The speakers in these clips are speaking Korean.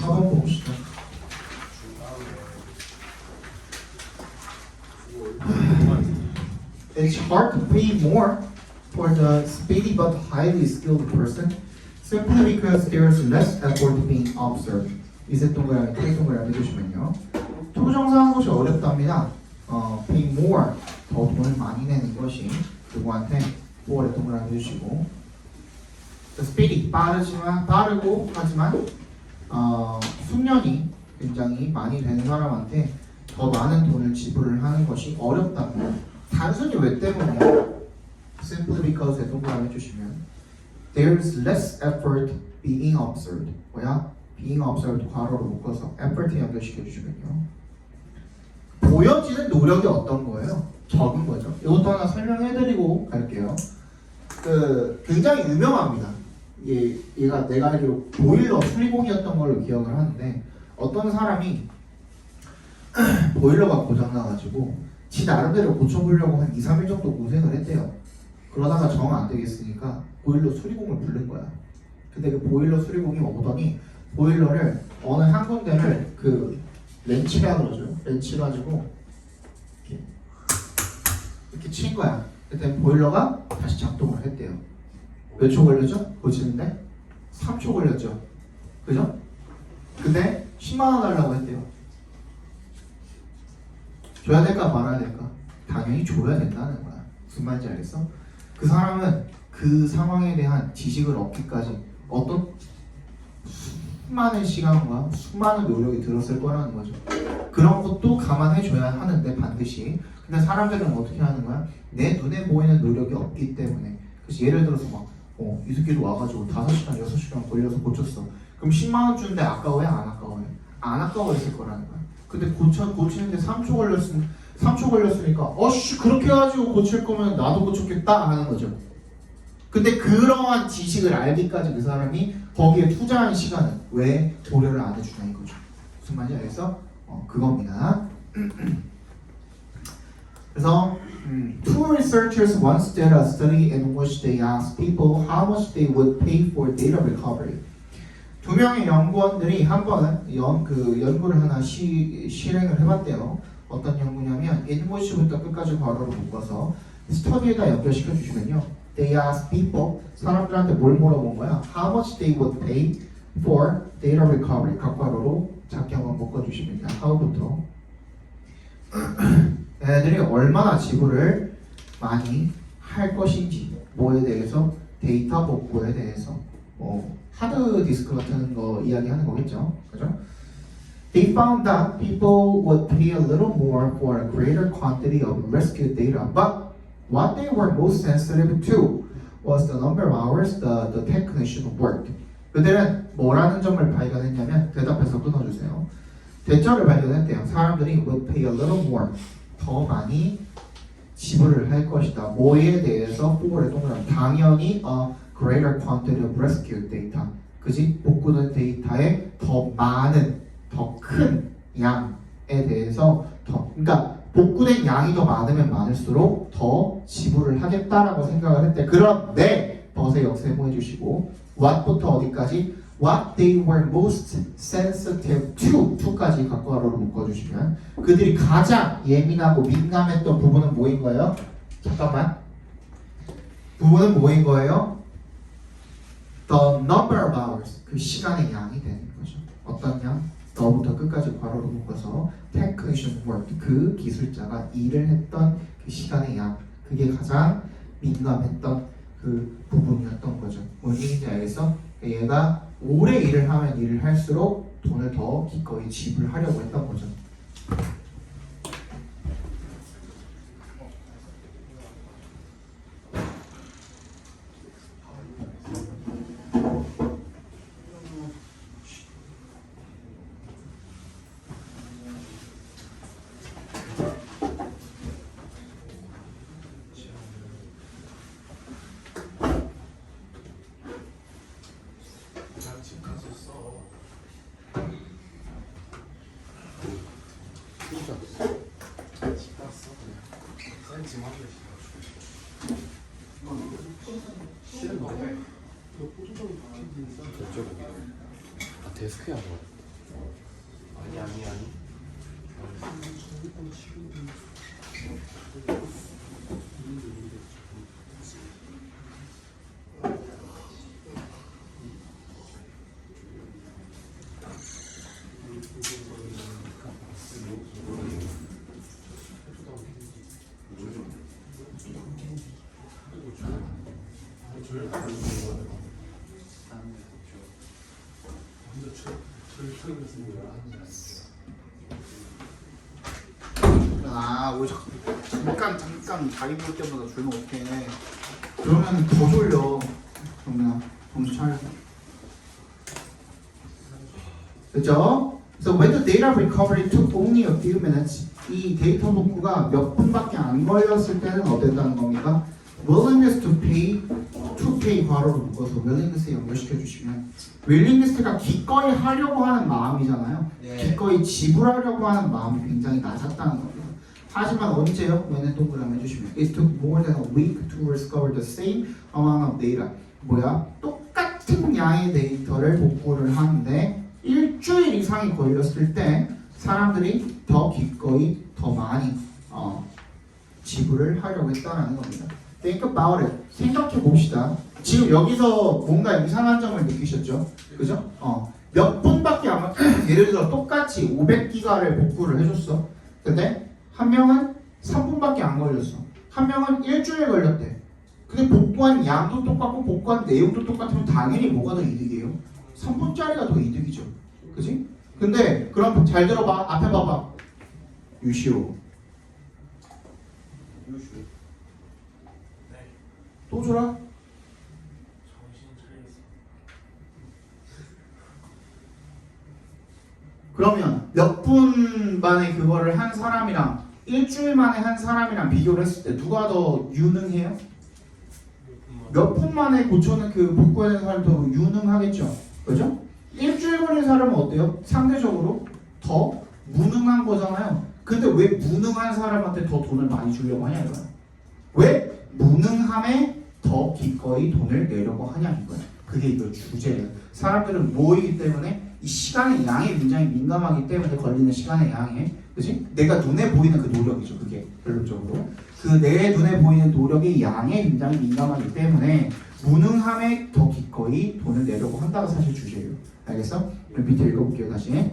4번 봅시다. It's hard to pay more for the speedy but highly skilled person simply because there's less effort being observed. 이세 동그라미, 태 동그라미 해주시면요. 투정사하는 것이 어렵답니다. pay more, 더 돈을 많이 내는 것이 누구한테 for에 동그라미 해주시고 speedy, 빠르고 하지만 숙련이 굉장히 많이 된 사람한테 더 많은 돈을 지불을 하는 것이 어렵답니다. 단순히 왜 때문이야? Simply because에 동그라미 해주시면 There's less effort being observed. 뭐야? being observed 괄호로 묶어서 effort에 연결시켜 주시면요. 보여지는 노력이 어떤 거예요? 적은 거죠. 이것도 하나 설명해드리고 갈게요. 굉장히 유명합니다. 얘가 내가 알기로 보일러 수리공이었던 걸로 기억을 하는데 어떤 사람이 보일러가 고장나가지고 지 나름대로 고쳐보려고 한 2, 3일 정도 고생을 했대요. 그러다가 정 안 되겠으니까 보일러 수리공을 부른 거야. 근데 그 보일러 수리공이 오더니 보일러를 어느 한 군데를 그 렌치라 그러죠. 렌치 가지고 이렇게 친 거야. 그때 보일러가 다시 작동을 했대요. 몇 초 걸렸죠? 고치는데? 3초 걸렸죠. 그죠? 근데 10만 원 달라고 했대요. 줘야 될까 말아야 될까? 당연히 줘야 된다는 거야. 무슨 말인지 알겠어? 그 사람은 그 상황에 대한 지식을 얻기까지 어떤 수많은 시간과 수많은 노력이 들었을 거라는 거죠. 그런 것도 감안해 줘야 하는데 반드시. 근데 사람들은 어떻게 하는 거야? 내 눈에 보이는 노력이 없기 때문에. 그래서 예를 들어서 막 이 새끼도 와가지고 5시간, 6시간 걸려서 고쳤어. 그럼 10만 원 주는데 아까워요? 안 아까워요? 안 아까워했을 거라는 거야. 근데 고치는데 3초 걸렸으니까 그렇게 해가지고 고칠 거면 나도 고쳤겠다 하는 거죠. 근데 그러한 지식을 알기까지 그 사람이 거기에 투자한 시간은 왜 고려를 안 해주냐 이거죠. 무슨 말인지 알겠어? 그겁니다. 그래서 two researchers once did a study in which they asked people how much they would pay for data recovery. 두 명의 연구원들이 한 번은 연구를 하나 실행을 해봤대요. 어떤 연구냐면 invoice부터 끝까지 괄호로 묶어서 스터디에다 연결시켜 주시면요. They asked people, 사람들한테 뭘 물어본 거야? How much they would pay for data recovery. 각 괄호로 작게 한번 묶어주시면 how부터 얘네들이 얼마나 지불을 많이 할 것인지 뭐에 대해서 데이터 복구에 대해서 하드 디스크 같은 거 이야기하는 거겠죠, 그죠? They found that people would pay a little more for a greater quantity of rescued data, but what they were most sensitive to was the number of hours the technician worked. 그들은 뭐라는 점을 발견했냐면 대답해서 끊어주세요. 대처를 발견했대요. 사람들이 would pay a little more, 더 많이 지불을 할 것이다. 뭐에 대해서 for에 동그라미 당연히 a greater quantity of rescued data. 그지? 복구된 데이터의 더 많은, 더 큰 양에 대해서 그러니까 복구된 양이 더 많으면 많을수록 더 지불을 하겠다라고 생각을 했대. 그런데 벗의 역세모 해주시고 what부터 어디까지? What they were most sensitive to까지 갖고 가로로 묶어주시면 그들이 가장 예민하고 민감했던 부분은 뭐인 거예요? 잠깐만. 부분은 뭐인 거예요? The number of hours. 그 시간의 양이 되는 거죠. 어떤 양? 너부터 끝까지 괄호로 묶어서 technician work. 그 기술자가 일을 했던 그 시간의 양. 그게 가장 민감했던 그 부분이었던 거죠. 뭔 얘기인지 알겠어? 얘가 오래 일을 하면 일을 할수록 돈을 더 기꺼이 지불하려고 했던 거죠. 데스크야 뭐. 아니. 우리 잠깐 자기 볼 때마다 졸면 어떡해. 그러면 더 졸려. 정민아, 정신 차려. 그죠? So when the data recovery took only a few minutes, 이 데이터 복구가 몇 분밖에 안 걸렸을 때는 어땠다는 겁니까? willingness to pay 괄호로 묶어서 willingness에 연결시켜 주시면, willingness가 기꺼이 하려고 하는 마음이잖아요. 네. 기꺼이 지불하려고 하는 마음이 굉장히 낮았다는 겁니다. 하지만 언제요? when은 동그라미 해주시면 it took more than a week to recover the same amount of data. 뭐야? 똑같은 양의 데이터를 복구를 하는데 일주일 이상이 걸렸을 때 사람들이 더 기꺼이 더 많이 지불을 하려고 했다는 겁니다. Think about it. 생각해 봅시다. 지금 여기서 뭔가 이상한 점을 느끼셨죠? 그죠? 몇 분밖에 안 예를 들어 똑같이 500기가를 복구를 해줬어. 근데 한 명은 3분밖에 안 걸렸어. 한 명은 일주일 걸렸대. 근데 복구한 양도 똑같고 복구한 내용도 똑같으면 당연히 뭐가 더 이득이에요? 3분짜리가 더 이득이죠. 그지? 근데 그럼 잘 들어봐. 앞에 봐봐. 유시오. 또 줘라. 정신 차리겠어. 그러면 몇 분 만에 그거를 한 사람이랑 일주일 만에 한 사람이랑 비교를 했을 때 누가 더 유능해요? 몇 분 만에 고쳐는 그 복구하는 사람이 더 유능하겠죠. 그죠? 일주일 걸린 사람은 어때요? 상대적으로 더 무능한 거잖아요. 근데 왜 무능한 사람한테 더 돈을 많이 주려고 하냐 이거야. 왜 무능함에 더 기꺼이 돈을 내려고 하냐 이거야. 그게 이거 주제예요. 사람들은 뭐이기 때문에 이 시간의 양에 굉장히 민감하기 때문에 걸리는 시간의 양에, 그지? 내가 눈에 보이는 그 노력이죠. 그게 결론적으로 그 내 눈에 보이는 노력의 양에 굉장히 민감하기 때문에 무능함에 더 기꺼이 돈을 내려고 한다가 사실 주제예요. 알겠어? 그럼 밑에 읽어볼게요. 다시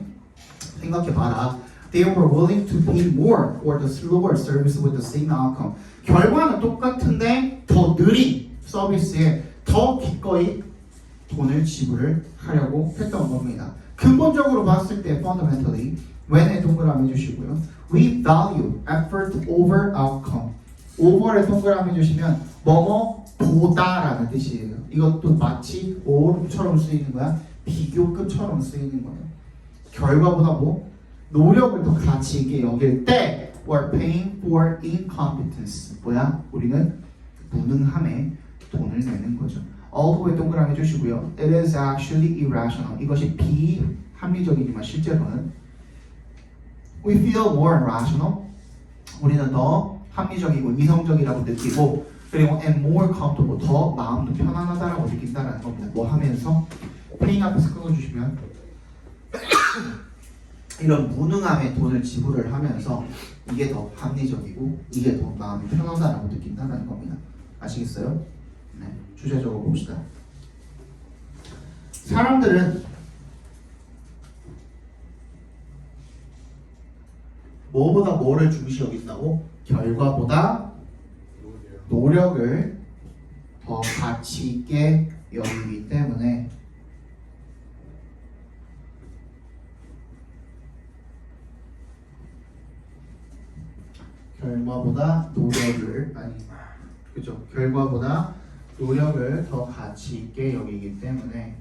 생각해봐라. They were willing to pay more for the slower service with the same outcome. 결과는 똑같은데 더 느린 서비스에 더 기꺼이 돈을 지불을 하려고 했던 겁니다. 근본적으로 봤을 때 fundamentally when에 동그라미 해주시고요. We value effort over outcome. over에 동그라미 해주시면 뭐뭐 보다라는 뜻이에요. 이것도 마치 or처럼 쓰이는 거야. 비교급처럼 쓰이는 거예요. 결과보다 뭐 노력을 더 가치 있게 여길 때 we're paying for incompetence. 뭐야? 우리는 무능함에 돈을 내는 거죠. all도에 동그라미 해주시고요. It is actually irrational. 이것이 비합리적이지만 실제로는 we feel more rational. 우리는 더 합리적이고 이성적이라고 느끼고 그리고 and more comfortable. 더 마음도 편안하다라고 느낀다는 겁니다. 뭐 하면서 paying 앞에서 끊어주시면 이런 무능함에 돈을 지불을 하면서 이게 더 합리적이고 이게 더 마음이 편하다라고 느낀다는 겁니다. 아시겠어요? 네, 주제적으로 봅시다. 사람들은 뭐보다 뭐를 중시 여긴다고? 결과보다 노력을 더 가치 있게 여기기 때문에 결과보다 노력을 그죠? 결과보다 노력을 더 가치 있게 여기기 때문에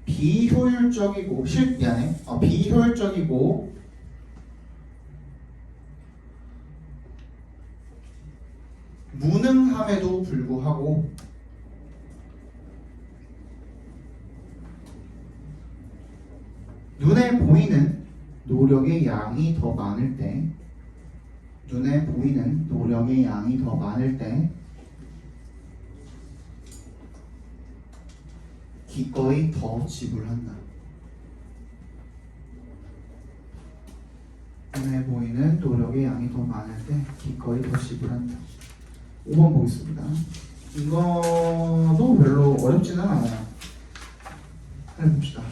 비효율적이고 비효율적이고 무능함에도 불구하고 눈에 보이는 노력의 양이 더 많을 때 기꺼이 더 지불한다. 눈에 보이는 노력의 양이 더 많을 때 기꺼이 더 지불한다. 5번 보겠습니다. 이거도 별로 어렵지는 않아요. 해봅시다.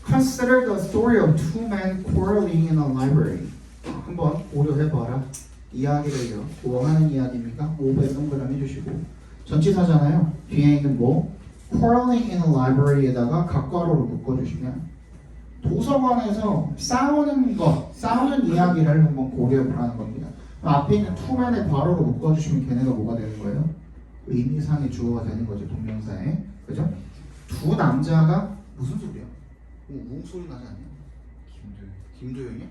Consider the story of two men quarreling in a library. 한번 고려해봐라. 이야기를요. 원하는 이야기입니까? 5배 동그라미 해주시고 전치사잖아요. 뒤에 있는 뭐 quarreling in a library에다가 각괄호를 묶어주시면 도서관에서 싸우는 이야기를 한번 고려해보라는 겁니다. 앞에 있는 two men의 괄호를 묶어주시면 걔네가 뭐가 되는 거예요? 의미상의 주어가 되는 거죠. 동명사에. 그죠? 두 남자가 무슨 소리야? 우웅 소리 나지 않냐? 김도영이?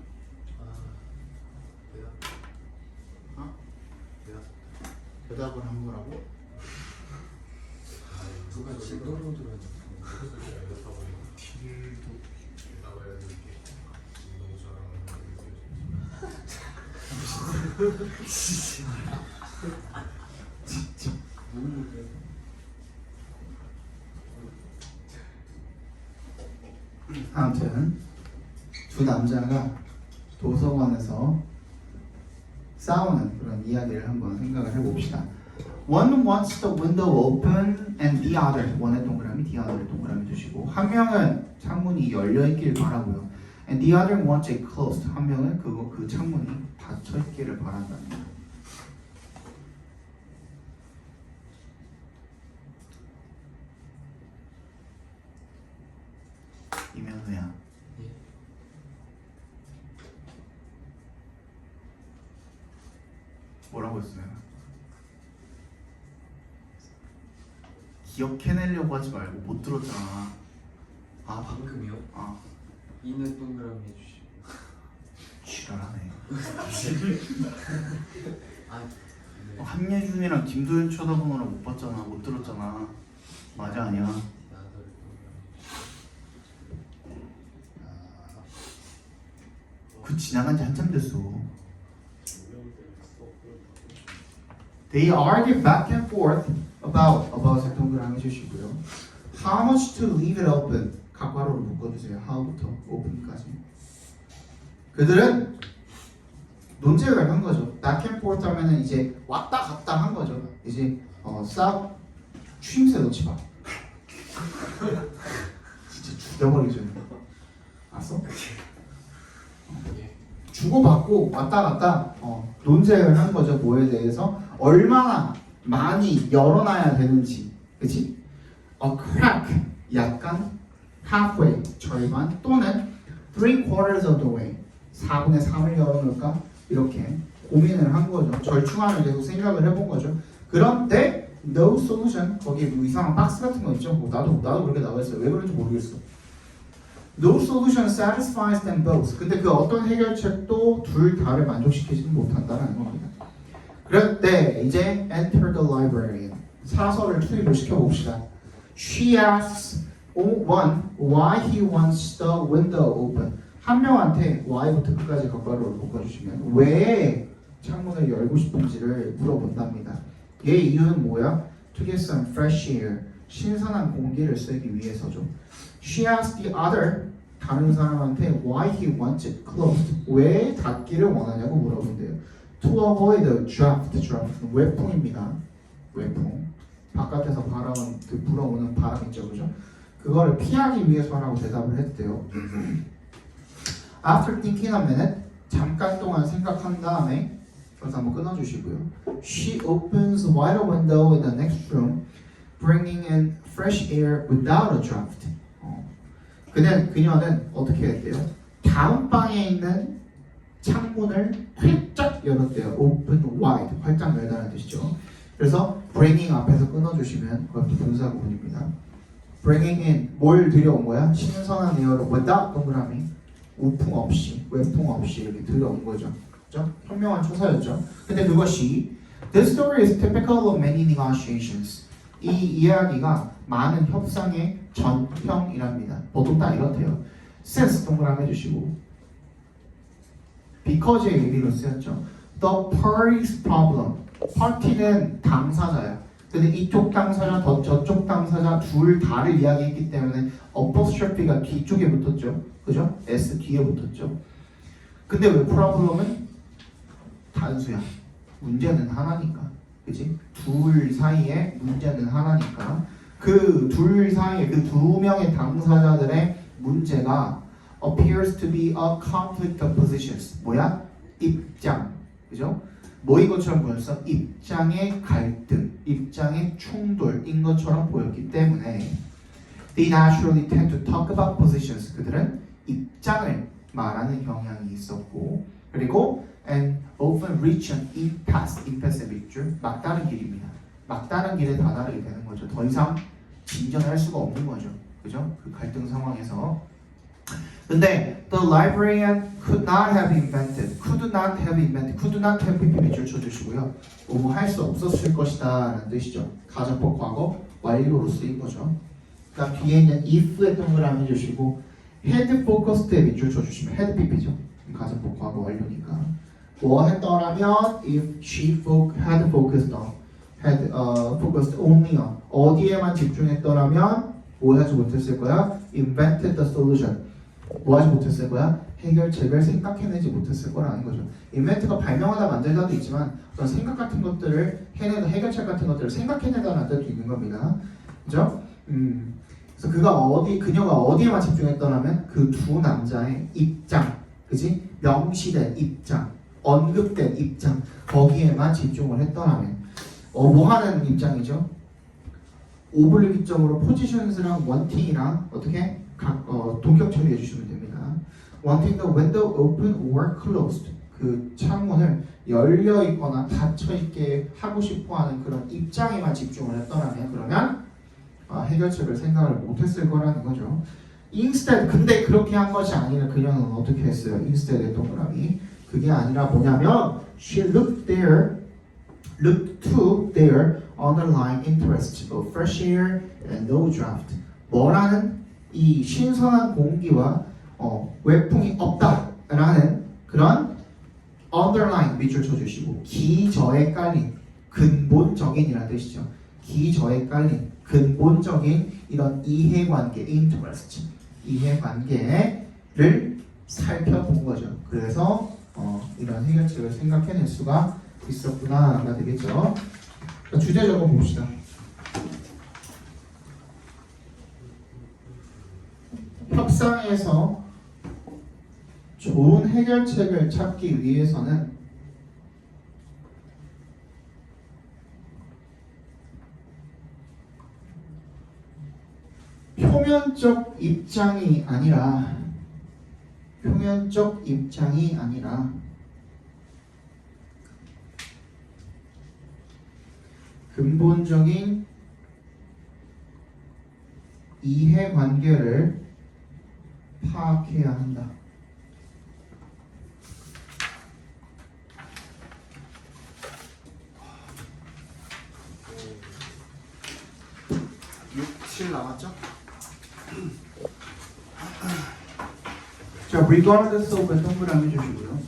어? 대답을 한 거라고? 누가 진도로 들어야 아무튼 두 남자가 도서관에서 싸우는 그런 이야기를 한번 생각을 해봅시다. One wants the window open and the other. one의 동그라미, the other의 동그라미 주시고 한 명은 창문이 열려 있길 바라고요. And the other wants it closed. 한 명은 그 창문이 닫혀 있기를 바란답니다. 이면우야. 예. 뭐라고 했어요? 기억해내려고 하지 말고 못 들었잖아. 아 방금이요? 아, 이는 동그라미 해주시고. 지랄하네. 아 네. 한예준이랑 김도현 쳐다보느라 못 봤잖아. 못 들었잖아. 맞아 아니야? 나더를 그 지나간 지 한참 됐어. They argue back and forth about을 동그라미 해주시고요. How much to leave it open? 각괄호를 묶어주세요. how부터 open까지. 그들은 논쟁을 한 거죠. back and forth 하면은 이제 왔다 갔다 한 거죠. 이제 싹 추임새 넣지 마. 진짜 죽여버리죠. 알았어? 주고받고 왔다 갔다 논쟁을 한 거죠. 뭐에 대해서 얼마나 많이 열어놔야 되는지, 그치? A crack, 약간 halfway, 절반 또는 3/4 of the way, 4분의 3을 열어놓을까? 이렇게 고민을 한 거죠. 절충안을 계속 생각을 해본 거죠. 그런데 no solution, 거기에 뭐 이상한 박스 같은 거 있죠? 뭐 나도 그렇게 나와 있어요. 왜 그런지 모르겠어. No solution satisfies them both. 근데 그 어떤 해결책도 둘 다를 만족시키지는 못한다는 겁니다. 그럴 때 이제 enter the librarian. 사설을 투입을 시켜봅시다. She asks one why he wants the window open. 한 명한테 why부터 끝까지 각괄호를 묶어주시면 왜 창문을 열고 싶은지를 물어본답니다. 얘 이유는 뭐야? To get some fresh air. 신선한 공기를 쐬기 위해서죠. She asked the other, 다른 사람한테 why he wants it closed. 왜 닫기를 원하냐고 물어본대요. To avoid the draft. 외풍입니다. 외풍. 바깥에서 불어오는 바람 있죠, 그죠? 그거를 피하기 위해서라고 대답을 했대요. After thinking a minute, 잠깐 동안 생각한 다음에 그래서 한번 끊어주시고요. She opens wide a window in the next room, bringing in fresh air without a draft. 그녀는 어떻게 했대요? 다음 방에 있는 창문을 활짝 열었대요. Open wide, 활짝 열다는 뜻이죠. 그래서 bringing 앞에서 끊어주시면 그것도 분사 구문입니다. bringing in, 뭘 들여온 거야? 신선한 에어를 without 동그라미, 우풍 없이, 외풍 없이 이렇게 들여온 거죠. 그렇죠? 현명한 초사였죠. 근데 그것이 This story is typical of many negotiations. 이 이야기가 많은 협상의 전형이랍니다. 보통 딱 이렇대요. Since 동그라미 해주시고 Because의 의미로 쓰였죠. The party's problem. 파티는 당사자야. 근데 이쪽 당사자, 저쪽 당사자 둘 다를 이야기했기 때문에 apostrophe가 뒤쪽에 붙었죠. 그죠? S 뒤에 붙었죠. 근데 왜 problem은 단수야. 문제는 하나니까. 그지? 둘 사이에 문제는 하나니까. 그 둘 사이에 그 두 명의 당사자들의 문제가 appears to be a conflict of positions. 뭐야? 입장. 그죠? 뭐인 것처럼 보였어? 입장의 갈등, 입장의 충돌인 것처럼 보였기 때문에 they naturally tend to talk about positions. 그들은 입장을 말하는 경향이 있었고 그리고 and often reach an impasse. impasse의 밑줄 막다른 길입니다. 막다른 길에 다다르게 되는 거죠. 더 이상 진전할 수가 없는 거죠. 그죠? 그 갈등 상황에서. 근데 the librarian could not have invented, could not have 밑줄 쳐주시고요. 할 수 없었을 것이다 라는 뜻이죠. 가정법 과거 완료로 쓰인 거죠. 그러니까 뒤에 있는 if의 동그라미 해주시고 had focused에 밑줄 쳐주시면 had pp죠. 가정법 과거 완료니까 뭐 했더라면 if she had focused on, had focused only on 어디에만 집중했더라면 뭐 하지 못했을 거야? invented the solution 뭐 하지 못했을 거야? 해결책을 생각해내지 못했을 거라는 거죠. 인벤트가 발명하다 만들다도 있지만 어떤 생각 같은 것들을 해내다 해결책 같은 것들을 생각해내다라는 뜻도 있는 겁니다. 그죠? 그래서 그녀가 어디에만 집중했더라면 그 두 남자의 입장, 그지? 명시된 입장, 언급된 입장 거기에만 집중을 했더라면 뭐 하는 입장이죠? 오블리기적으로 포지션스랑 원팅이랑 어떻게 동격 처리해 주시면 됩니다. Wanting the window open or closed. 그 창문을 열려 있거나 닫혀 있게 하고 싶어하는 그런 입장에만 집중을 했더라면 그러면 해결책을 생각을 못했을 거라는 거죠. Instead, 근데 그렇게 한 것이 아니라 그녀는 어떻게 했어요? Instead의 동그라미. 그게 아니라 뭐냐면 she looked to their underlying interests of fresh air and no draft. 뭐라는 이 신선한 공기와 외풍이 없다라는 그런 underline 밑줄 쳐주시고 기저에 깔린 근본적인이라는 뜻이죠. 기저에 깔린 근본적인 이런 이해관계 interest 이해관계를 살펴본 거죠. 그래서 이런 해결책을 생각해낼 수가 있었구나가 되겠죠. 주제 적어 봅시다. 협상에서 좋은 해결책을 찾기 위해서는 표면적 입장이 아니라 근본적인 이해관계를 파악해야 한다. 7 남았죠? 자, regardless of 동그라미 주시고요.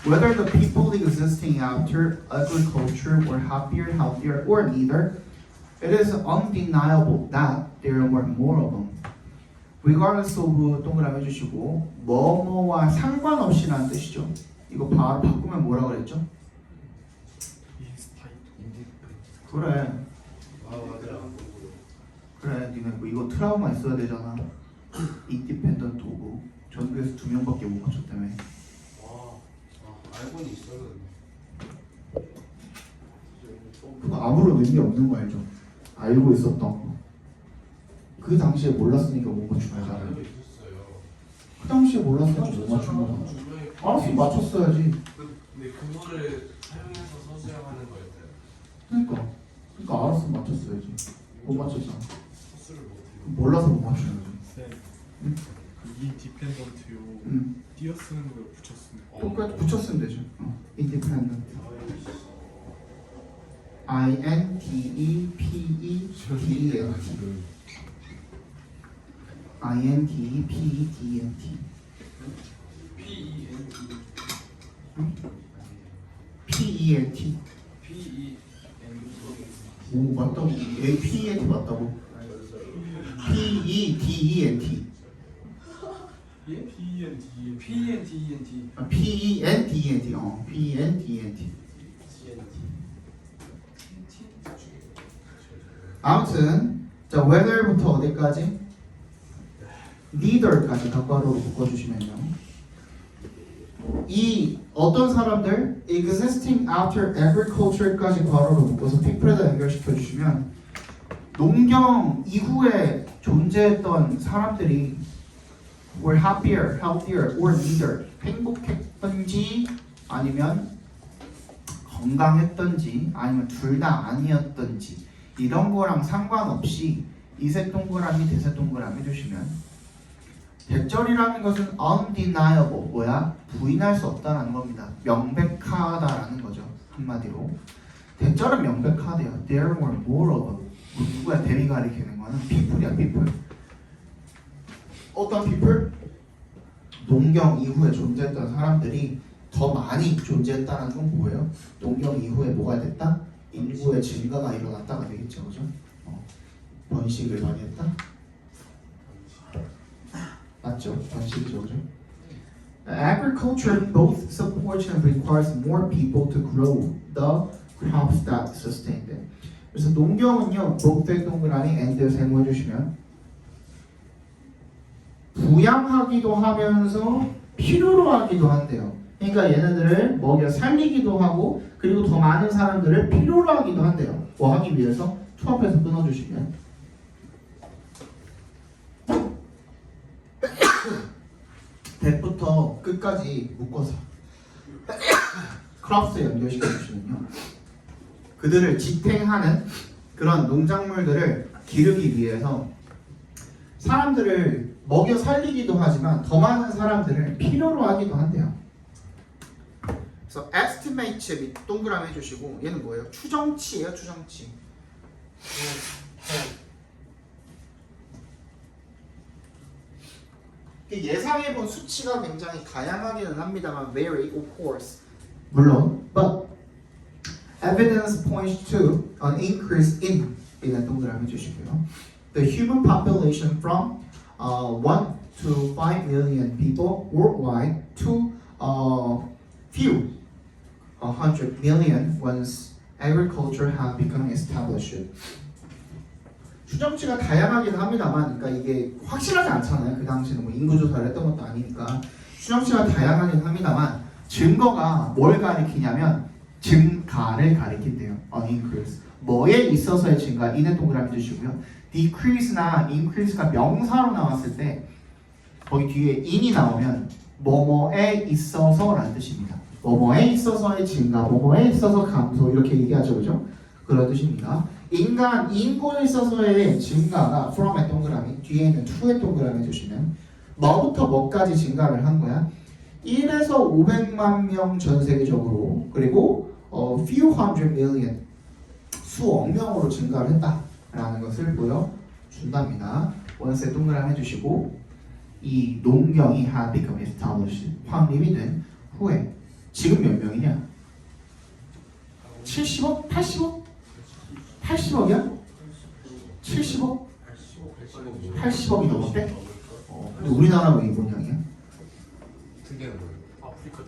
Whether the people existing after agriculture were happier, healthier, or neither, it is undeniable that there were more of them. Regardless of 동그라미 해주시고 뭐뭐와 상관없이라는 뜻이죠. 이거 바로 바꾸면 뭐라 그랬죠? 그래. 그래, 니네 뭐 이거 트라우마 있어야 되잖아. 인디펜던트 오고 전국에서 2명밖에 못 맞췄다며. 알고는 있어요. 그거 아무런 의미 없는 거 알죠? 알고 있었던 거. 그 당시에 몰랐으니까 못 맞춘 거잖아. 알고 있었어요. 그 당시에 몰랐으니까 못 맞춘 거잖아. 알았으면 맞췄어야지. 근데 그거를 사용해서 서술하는 거였어요. 그러니까 알았으면 맞췄어야지. 못 맞췄잖아. 서술을 못해요. 몰라서 못 맞추는 거지. 응? 이 디펜던트요. 띄어쓰는 걸 붙였으면 똑같이 붙였으면 되죠. Independent. INDEPEDENT. PENT. 오 맞다고. PENT 맞다고. PEDENT. PEND PENT 아, PENDENT. PENDENT. 아무튼 자 whether부터 어디까지? neither까지 덧괄호로 묶어주시면요. 이 어떤 사람들 existing after agriculture까지 괄호로 묶어서 people에다 연결시켜 주시면 농경 이후에 존재했던 사람들이 were happier, healthier, or neither 행복했던지 아니면 건강했던지 아니면 둘 다 아니었던지 이런 거랑 상관없이 이색 동그라미 대색 동그라미 해주시면 대절이라는 것은 undeniable 뭐야? 부인할 수 없다라는 겁니다. 명백하다라는 거죠. 한마디로 대절은 명백하대요. There were more of them. 누구야? 대리 가리키는 거는 people이야 people. 어떤 people? 농경 이후에 존재했던 사람들이 더 많이 존재했다는 건 뭐예요? 농경 이후에 뭐가 됐다? 인구의 증가가 일어났다가 되겠죠, 그죠? 번식을 많이 했다? 맞죠? 번식이죠, 그죠? Agriculture both supports and requires more people to grow the crops that sustain them. 그래서 농경은요, both의 동그라미 and 세모 해주시면 부양하기도 하면서 필요로 하기도 한대요. 그러니까 얘네들을 먹여 살리기도 하고 그리고 더 많은 사람들을 필요로 하기도 한대요. 뭐 하기 위해서 투합해서 끊어주시면 대부터 끝까지 묶어서 크롭스에 연결시켜 주시면요. 그들을 지탱하는 그런 농작물들을 기르기 위해서 사람들을 먹여 살리기도 하지만 더 많은 사람들을 필요로 하기도 한대요. 그래서 estimate 밑 동그라미 해주시고 얘는 뭐예요? 추정치예요, 추정치. 예상해본 수치가 굉장히 다양하기는 합니다만 vary of course. 물론, but evidence points to an increase in 이런 동그라미 해주시고요. The human population from 1 to 5 million people worldwide to few 100 million once agriculture had become established. 추정치가 다양하긴 합니다만, 그러니까 이게 확실하지 않잖아요. 그 당시에는 뭐 인구조사를 했던 것도 아니니까 추정치가 다양하긴 합니다만 증거가 뭘 가리키냐면 증가를 가리킨대요. increase. 뭐에 있어서의 증가? 이네 동그라미 주시고요. decrease나 increase가 명사로 나왔을 때 거기 뒤에 in이 나오면 뭐뭐에 있어서라는 뜻입니다. 뭐뭐에 있어서의 증가, 뭐뭐에 있어서 감소 이렇게 얘기하죠, 그죠? 그런 뜻입니다. 인구에 있어서의 증가가 from의 동그라미, 뒤에 있는 to의 동그라미 해주시면 뭐부터 뭐까지 증가를 한 거야? 1에서 500만 명 전 세계적으로 그리고 few hundred million 수억 명으로 증가를 했다라는 것을 보여준답니다. 원세 동그라미 해주시고 이 농경이 had become established 확립이 된 후에 지금 몇 명이냐? 70억? 80억? 80억이야? 70억? 80억이 넘었대? 근데 우리나라는 왜 이번향이야? 특이한 거예요. 아프리카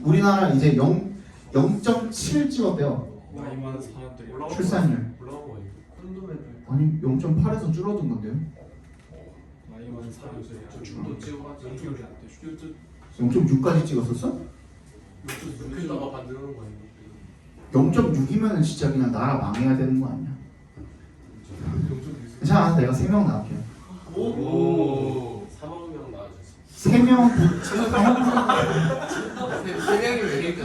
우리나라 이제 0.7 찍었대요. 나이 많은 사람들이 출산율. 올라온 거 아니에요? 아니 0.8에서 줄어든 건데요. 나이 많은 사람들이 중도 찍어가지고 연결이 안 되죠. 0.6까지 찍었었어? 여기다가 만드는 거 아니에요? 0.6이면 진짜 그냥 나라 망해야 되는 거 아니야? 괜찮아, 내가 3명 나갈게요. 오 3억 명 나와주셨어. 3명 세 명이 왜 이렇게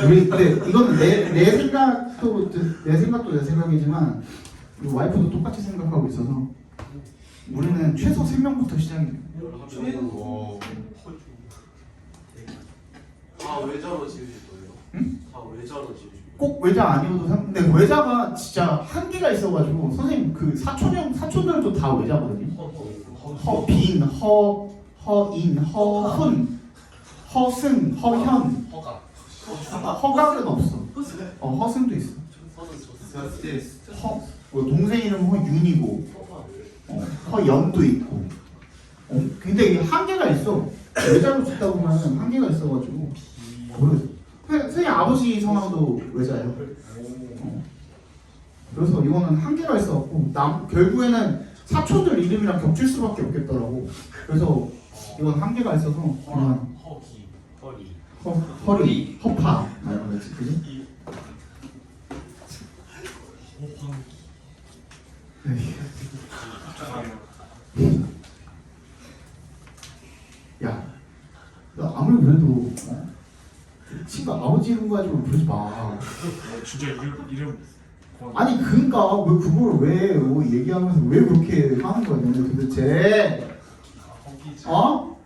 우리 근데 이거는 내 생각도 내 생각이지만 우리 와이프도 똑같이 생각하고 있어서 우리는 최소 3명부터 시작입니다. 다 외자로 지으실 거예요? 응? 다 외자로 지으실 거예요? 꼭 외자 아니어도 근데 외자가 진짜 한계가 있어가지고 선생님 그 사촌들도 다 외자거든요. 허빈, 허인, 허훈, 허승, 허현, 허가 허각은 없어. 허승도 있어. 서는 저 동생 이름은 허윤이고 허연도 있고. 근데 이게 한계가 있어. 외자로 짓다 보면 한계가 있어가지고. 선생님 아버지 성함도 외자예요. 그래서 이거는 한계가 있어갖고 결국에는 사촌들 이름이랑 겹칠 수밖에 없겠더라고. 그래서 이건 한계가 있어서 그냥 허기 허리 허리 허파 이런 거지, 그지? 야, 나 아무리 그래도 친구 아버지 이름 가지고 그러지 마. 진짜 이름 아니 그러니까 왜 그걸 왜 얘기하면서 왜 그렇게 하는 거야 너네 도대체? 어?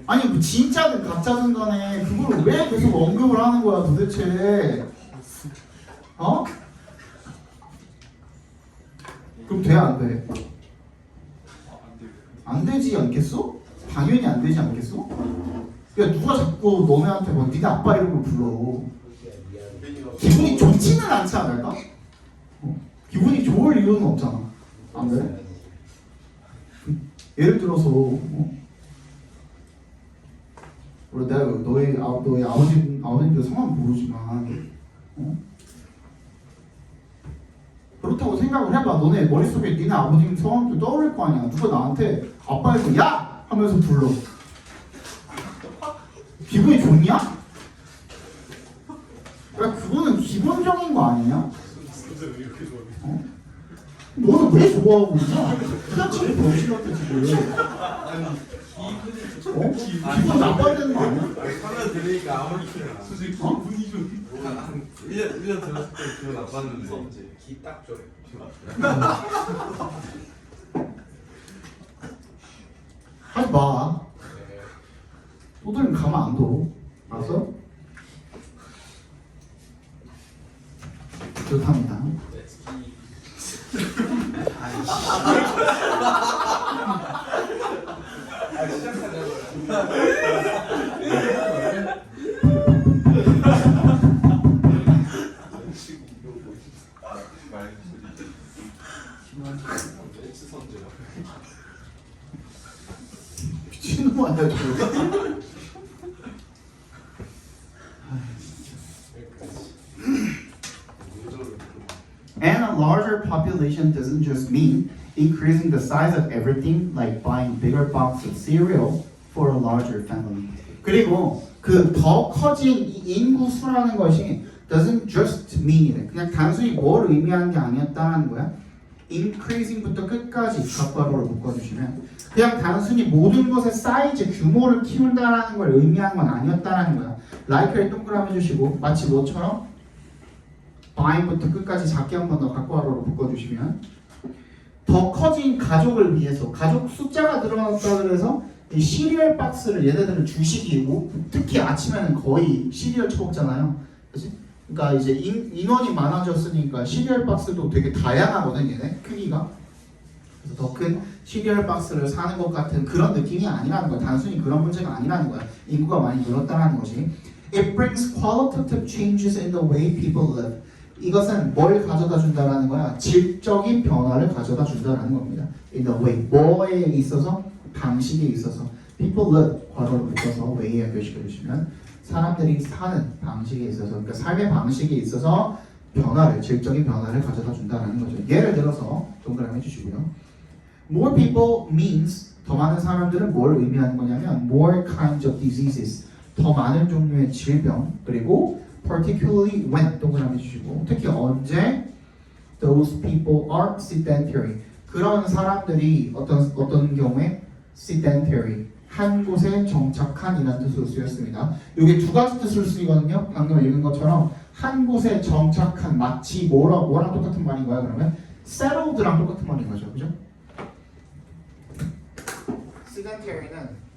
아니 뭐 진짜든 가짜든 간에 그걸 왜 계속 언급을 하는 거야 도대체? 어? 그럼 돼 안 돼? 안 되지 않겠어? 당연히 안 되지 않겠어? 야 누가 자꾸 너네한테 뭐 니네 아빠 이름을 불러? 기분이 좋지는 않지 않을까? 기분이 좋을 이유는 없잖아. 안 그래? 예를 들어서 내가 너의 아버님들 성함 모르지만 그렇다고 생각을 해봐. 너네 머릿속에 니네 아버님 성함도 떠오를 거 아니야. 누가 나한테 아빠에서 야! 하면서 불러. 기분이 좋냐? 야, 그거는 기본적인 거 아니냐? 너는 왜 좋아하고 있냐? 그냥 제일 병신 같아 지금. 기분 나빠야 되는 거 아니야? 화면 들으니까 아무렇게나 솔직히 기분이 좀 한 1년 들었을 때 기분 나빴는데 기딱 좋아요. 하지 마. 또 들면 가만 안 둬. 알았어? 좋답니다. 미친놈 아니야 저거. And a larger population doesn't just mean increasing the size of everything like buying bigger box of cereal for a larger family. 그리고 그 더 커진 이 인구 수라는 것이 doesn't just mean 그냥 단순히 뭘 의미하는 게 아니었다는 거야. increasing부터 끝까지 gat과로를 묶어주시면 그냥 단순히 모든 것의 사이즈, 규모를 키운다라는 걸 의미하는 건 아니었다는 거야. like를 동그라미 해주시고 마치 뭐처럼 buying부터 끝까지 작게 한 번 더 gat과로를 묶어주시면 더 커진 가족을 위해서 가족 숫자가 늘어났다 그래서 이 시리얼 박스를 얘네들은 주식이고 특히 아침에는 거의 시리얼 처먹잖아요. 그렇지? 그러니까 이제 인원이 많아졌으니까 시리얼 박스도 되게 다양하거든 얘네 크기가. 그래서 더 큰 시리얼 박스를 사는 것 같은 그런 느낌이 아니라는 거야. 단순히 그런 문제가 아니라는 거야. 인구가 많이 늘었다는 것이. It brings qualitative changes in the way people live. 이것은 뭘 가져다 준다라는 거야? 질적인 변화를 가져다 준다라는 겁니다. In the way. 뭐에 있어서? 방식에 있어서. People live. 괄호를 묶어서 way에 연결시켜주시면 사람들이 사는 방식에 있어서 그러니까 삶의 방식에 있어서 변화를 질적인 변화를 가져다 준다라는 거죠. 예를 들어서 동그라미 해주시고요. More people means 더 많은 사람들은 뭘 의미하는 거냐면 more kinds of diseases 더 많은 종류의 질병 그리고 particularly when 동그라미 해주시고 특히 언제 those people are sedentary 그런 사람들이 어떤 경우에 sedentary 한 곳에 정착한이라는 뜻으로 쓰였습니다. 이게 두 가지 뜻으로 쓰이거든요. 방금 읽은 것처럼 한 곳에 정착한 마치 뭐랑 똑같은 말인 거야 그러면 settled랑 똑같은 말인 거죠. 그죠? sedentary는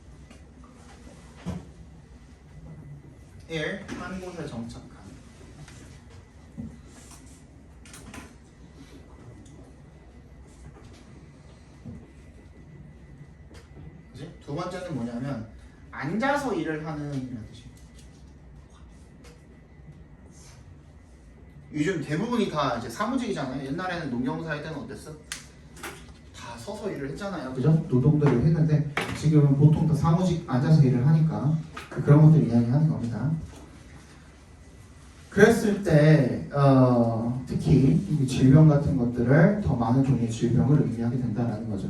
한 곳에 정착한 두 번째는 뭐냐면 앉아서 일을 하는 이라는 뜻입니다. 요즘 대부분이 다 이제 사무직이잖아요. 옛날에는 농경사일 때는 어땠어? 다 서서 일을 했잖아요. 그죠? 노동들을 했는데 지금은 보통 다 사무직 앉아서 일을 하니까 그런 것들 이야기하는 겁니다. 그랬을 때 특히 이 질병 같은 것들을 더 많은 종류의 질병을 의미하게 된다는 거죠.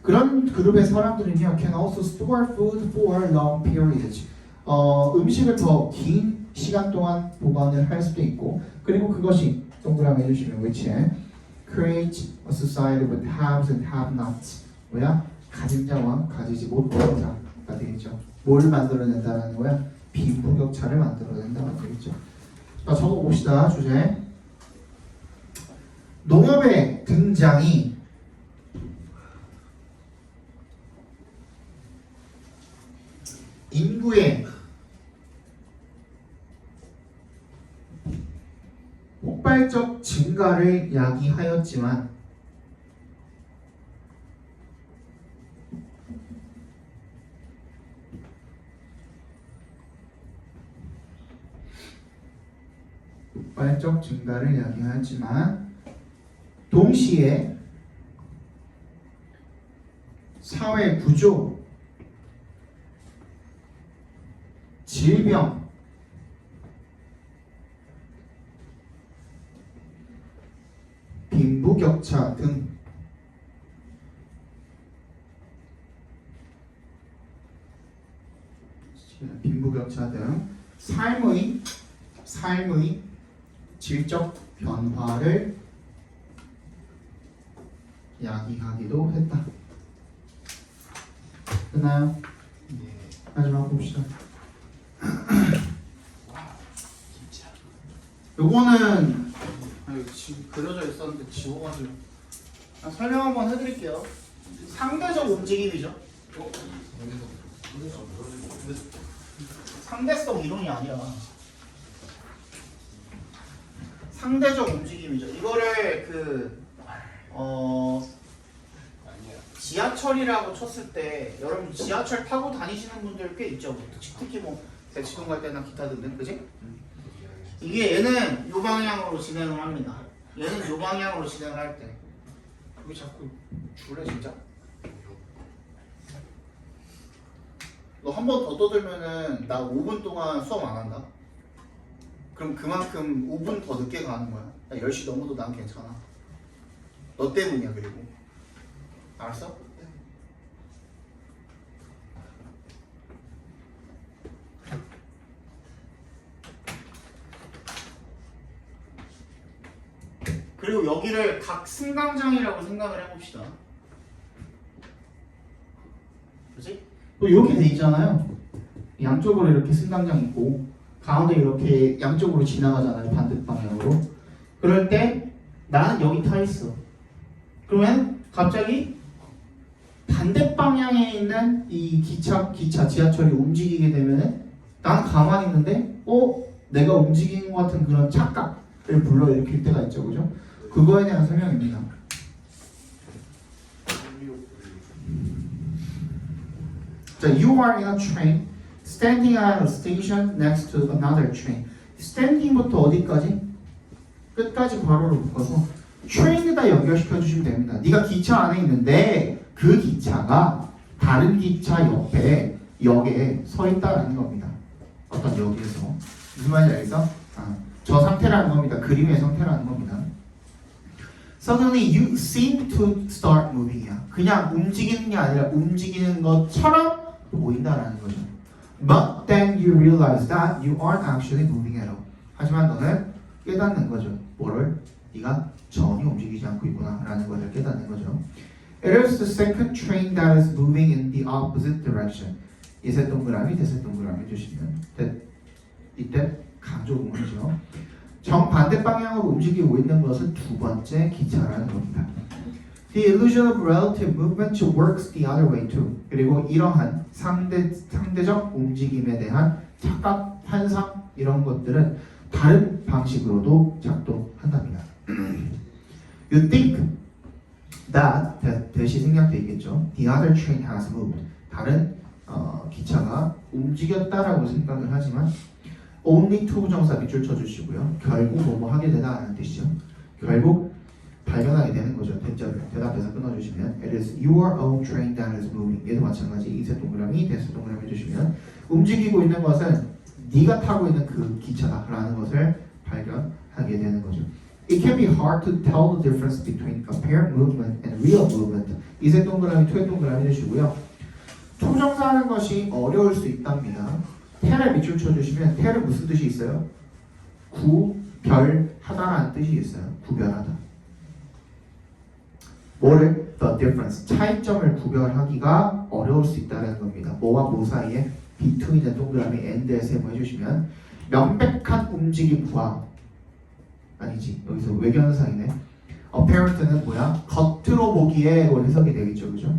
그런 그룹의 사람들은요, can also store food for long periods. 음식을 더 긴 시간 동안 보관을 할 수도 있고, 그리고 그것이 동그라미 해주시면 which에 create a society with haves and have-nots. 뭐야? 가진 자와 가지지 못하는 자가 되겠죠. 뭘 만들어낸다라는 거야? 빈부격차를 만들어낸다는 거겠죠. 자, 적어봅시다. 주제. 농업의 등장이 인구의 폭발적 증가를 야기하였지만 동시에 사회 구조, 질병, 빈부격차 등 삶의 질적 변화를 야기하기도 했다. 끝나요? 마지막 봅시다. 요거는 지금 그려져 있었는데 지워가지고 설명 한번 해드릴게요. 상대적 움직임이죠. 상대성 이론이 아니라 상대적 움직임이죠. 이거를 지하철이라고 쳤을 때 여러분 지하철 타고 다니시는 분들 꽤 있죠. 특히 뭐 대치동 갈 때나 기타 등등, 그지? 이게 얘는 요 방향으로 진행을 합니다. 얘는 요 방향으로 진행을 할 때. 왜 자꾸 줄래 진짜? 너 한 번 더 떠들면은 나 5분 동안 수업 안 한다. 그럼 그만큼 5분 더 늦게 가는 거야. 10시 넘어도 난 괜찮아. 너 때문이야. 그리고 알았어? 그리고 여기를 각 승강장이라고 생각을 해봅시다. 그렇지? 또 이렇게 돼 있잖아요. 양쪽으로 이렇게 승강장 있고 가운데 이렇게 양쪽으로 지나가잖아요. 반대 방향으로. 그럴 때 나는 여기 타 있어. 그러면 갑자기 반대 방향에 있는 이 기차, 지하철이 움직이게 되면은 나는 가만히 있는데 내가 움직이는 것 같은 그런 착각을 불러일으킬 때가 있죠. 그죠? 그거에 대한 설명입니다. 자, you are in a train standing at a station next to another train. standing부터 어디까지? 끝까지 괄호를 묶어서 train에다 연결시켜 주시면 됩니다. 네가 기차 안에 있는데 그 기차가 다른 기차 옆에 역에 서 있다라는 겁니다. 어떤 역에서. 무슨 말인지 알겠어? 저 상태라는 겁니다. 그림의 상태라는 겁니다. Suddenly you seem to start moving이야. 그냥 움직이는 게 아니라 움직이는 것처럼 보인다라는 거죠. But then you realize that you aren't actually moving at all. 하지만 너는 깨닫는 거죠. 뭐를? 네가 전혀 움직이지 않고 있구나라는 것을 깨닫는 거죠. It is the second train that is moving in the opposite direction. 예세 동그라미, 대세 동그라미 주시면 이때 강조 구문이죠. 정반대 방향으로 움직이고 있는 것은 두 번째 기차라는 겁니다. The illusion of relative movement works the other way too. 그리고 이러한 상대적 움직임에 대한 착각, 환상 이런 것들은 다른 방식으로도 작동한답니다. You think that 대시 생략돼 있겠죠. The other train has moved. 다른 기차가 움직였다라고 생각을 하지만 only to 부정사 밑줄 쳐주시고요. 결국 뭐뭐 하게 되다 라는 뜻이죠. 결국 발견하게 되는 거죠. 대답해서 끊어주시면 it is your own train that is moving. 얘도 마찬가지. 이세 동그라미, 대세 동그라미 해주시면 움직이고 있는 것은 네가 타고 있는 그 기차다라는 것을 발견하게 되는 거죠. It can be hard to tell the difference between apparent movement and real movement. 이세 동그라미, 투의 동그라미 해주시고요. 투정사하는 것이 어려울 수 있답니다. 테를 밑줄 쳐주시면 테는 무슨 뜻이 있어요? 구별하다라는 뜻이 있어요. 구별하다. 뭐를? The difference. 차이점을 구별하기가 어려울 수 있다는 겁니다. 뭐와 뭐 사이에? between의 동그라미 and의 세모 해주시면 명백한 움직임과 아니지 여기서 외견상이네. apparent는 뭐야? 겉으로 보기에로 해석이 되겠죠, 그죠?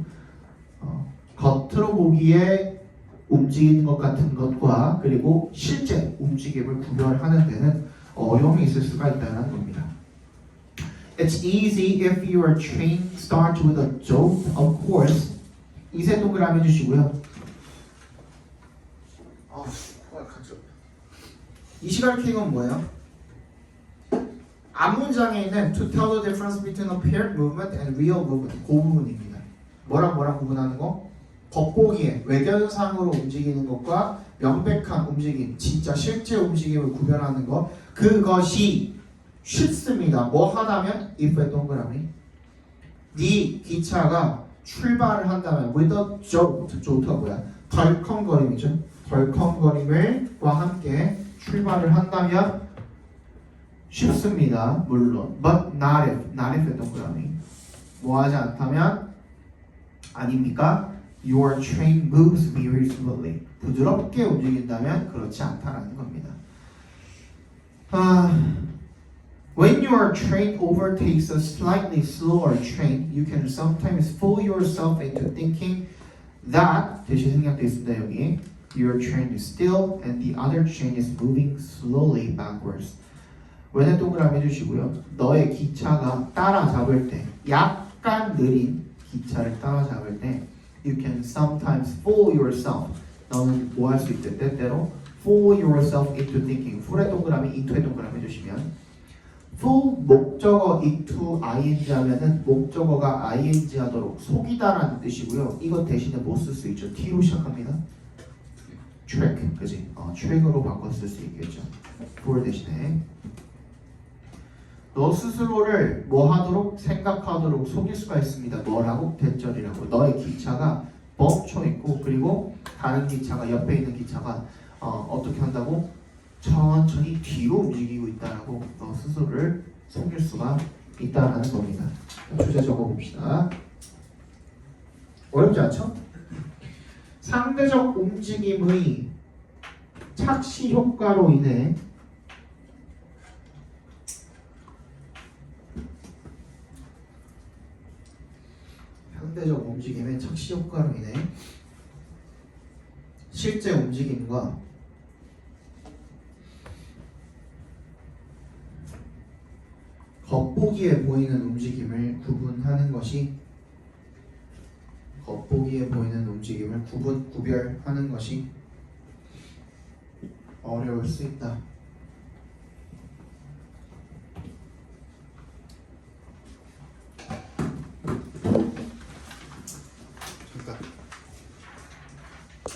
겉으로 보기에 움직이는 것 같은 것과 그리고 실제 움직임을 구별하는 데는 어려움이 있을 수가 있다는 겁니다. It's easy if your train starts with a jolt, of course. 이세 동그라미 해주시고요. 이 시각킹은 뭐예요? 앞문장에 있는 to tell the difference between apparent movement and real movement 그 부분입니다. 뭐랑 구분하는 거? 겉보기에 외견상으로 움직이는 것과 명백한 움직임, 진짜 실제 움직임을 구별하는 것 그것이 쉽습니다. 뭐 하다면 if의 동그라미 네 기차가 출발을 한다면 with a jolt, jolt가 뭐야? 덜컹거림이죠. 덜컹거림과 함께 출발을 한다면 쉽습니다. 물론 but not if의 동그라미 뭐 하지 않다면 아닙니까? Your train moves very slowly. 부드럽게 움직인다면 그렇지 않다라는 겁니다. When your train overtakes a slightly slower train, you can sometimes fool yourself into thinking that 대신 생략되어 있습니다. 여기 your train is still and the other train is moving slowly backwards. when의 동그라미 해주시고요. 너의 기차가 따라잡을 때 약간 느린 기차를 따라잡을 때 You can sometimes fool yourself. 너는 뭐 할 수 있대? 때때로 fool yourself into thinking. fool의 동그라미, into의 동그라미 해주시면 fool 목적어 into ing 하면은 목적어가 ing 하도록 속이다라는 뜻이고요. 이거 대신에 뭐 쓸 수 있죠? t로 시작합니다. trick, 그지? trick으로 바꿔 쓸 수 있겠죠. fool 대신에 너 스스로를 뭐 하도록 생각하도록 속일 수가 있습니다. 뭐라고? 대절이라고. 너의 기차가 멈춰 있고 그리고 다른 기차가 옆에 있는 기차가 어떻게 한다고? 천천히 뒤로 움직이고 있다라고 너 스스로를 속일 수가 있다라는 겁니다. 주제 적어봅시다. 어렵지 않죠? 상대적 움직임의 착시 효과로 인해 상대적 움직임의 착시 효과로 인해 실제 움직임과 겉보기에 보이는 움직임을 구분하는 것이 구별하는 것이 어려울 수 있다.